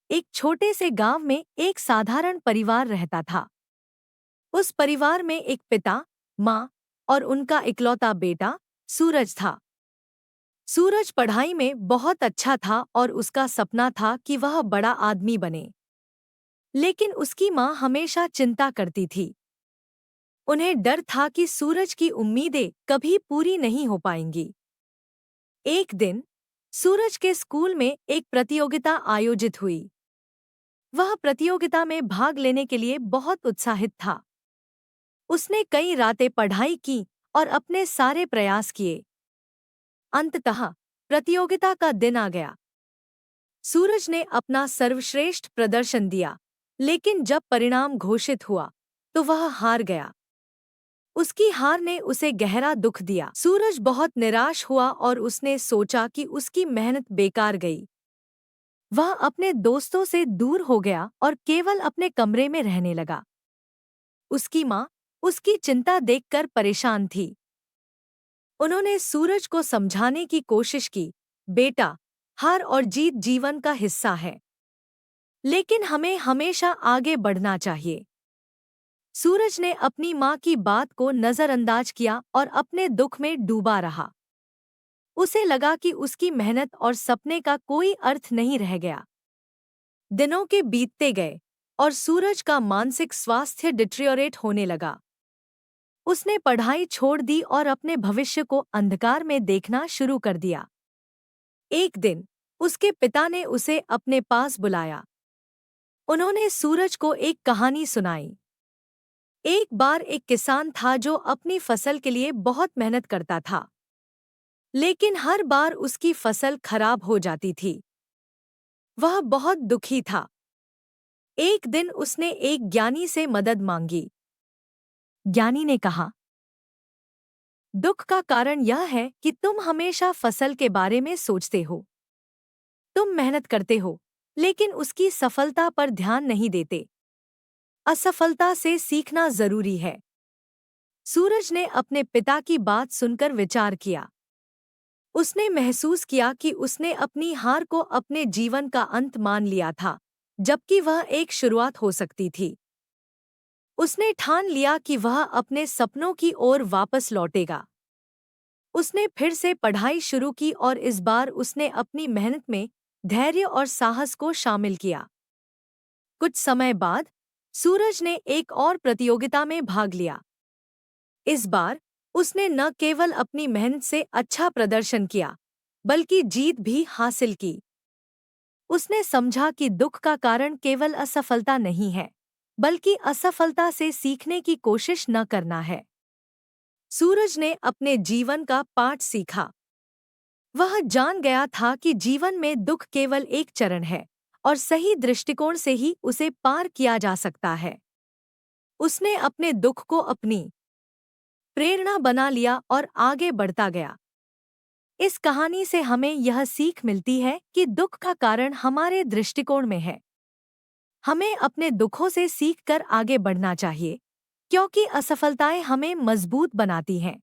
एक छोटे से गांव में एक साधारण परिवार रहता था। उस परिवार में एक पिता, माँ और उनका इकलौता बेटा सूरज था। सूरज पढ़ाई में बहुत अच्छा था और उसका सपना था कि वह बड़ा आदमी बने। लेकिन उसकी माँ हमेशा चिंता करती थी। उन्हें डर था कि सूरज की उम्मीदें कभी पूरी नहीं हो पाएंगी। एक दिन सूरज के स्कूल में एक प्रतियोगिता आयोजित हुई। वह प्रतियोगिता में भाग लेने के लिए बहुत उत्साहित था। उसने कई रातें पढ़ाई की और अपने सारे प्रयास किए। अंततः प्रतियोगिता का दिन आ गया। सूरज ने अपना सर्वश्रेष्ठ प्रदर्शन दिया, लेकिन जब परिणाम घोषित हुआ तो वह हार गया। उसकी हार ने उसे गहरा दुख दिया। सूरज बहुत निराश हुआ और उसने सोचा कि उसकी मेहनत बेकार गई। वह अपने दोस्तों से दूर हो गया और केवल अपने कमरे में रहने लगा। उसकी माँ उसकी चिंता देखकर परेशान थी। उन्होंने सूरज को समझाने की कोशिश की, बेटा, हार और जीत जीवन का हिस्सा है, लेकिन हमें हमेशा आगे बढ़ना चाहिए। सूरज ने अपनी माँ की बात को नजरअंदाज किया और अपने दुख में डूबा रहा। उसे लगा कि उसकी मेहनत और सपने का कोई अर्थ नहीं रह गया। दिनों के बीतते गए और सूरज का मानसिक स्वास्थ्य डिटेरियोरेट होने लगा। उसने पढ़ाई छोड़ दी और अपने भविष्य को अंधकार में देखना शुरू कर दिया। एक दिन उसके पिता ने उसे अपने पास बुलाया। उन्होंने सूरज को एक कहानी सुनाई। एक बार एक किसान था जो अपनी फसल के लिए बहुत मेहनत करता था, लेकिन हर बार उसकी फसल खराब हो जाती थी। वह बहुत दुखी था। एक दिन उसने एक ज्ञानी से मदद मांगी। ज्ञानी ने कहा, दुख का कारण यह है कि तुम हमेशा फसल के बारे में सोचते हो। तुम मेहनत करते हो, लेकिन उसकी सफलता पर ध्यान नहीं देते। असफलता से सीखना जरूरी है। सूरज ने अपने पिता की बात सुनकर विचार किया। उसने महसूस किया कि उसने अपनी हार को अपने जीवन का अंत मान लिया था, जबकि वह एक शुरुआत हो सकती थी। उसने ठान लिया कि वह अपने सपनों की ओर वापस लौटेगा। उसने फिर से पढ़ाई शुरू की और इस बार उसने अपनी मेहनत में धैर्य और साहस को शामिल किया। कुछ समय बाद सूरज ने एक और प्रतियोगिता में भाग लिया। इस बार उसने न केवल अपनी मेहनत से अच्छा प्रदर्शन किया, बल्कि जीत भी हासिल की। उसने समझा कि दुख का कारण केवल असफलता नहीं है, बल्कि असफलता से सीखने की कोशिश न करना है। सूरज ने अपने जीवन का पाठ सीखा। वह जान गया था कि जीवन में दुख केवल एक चरण है और सही दृष्टिकोण से ही उसे पार किया जा सकता है। उसने अपने दुख को अपनी प्रेरणा बना लिया और आगे बढ़ता गया। इस कहानी से हमें यह सीख मिलती है कि दुख का कारण हमारे दृष्टिकोण में है। हमें अपने दुखों से सीखकर आगे बढ़ना चाहिए, क्योंकि असफलताएं हमें मजबूत बनाती हैं।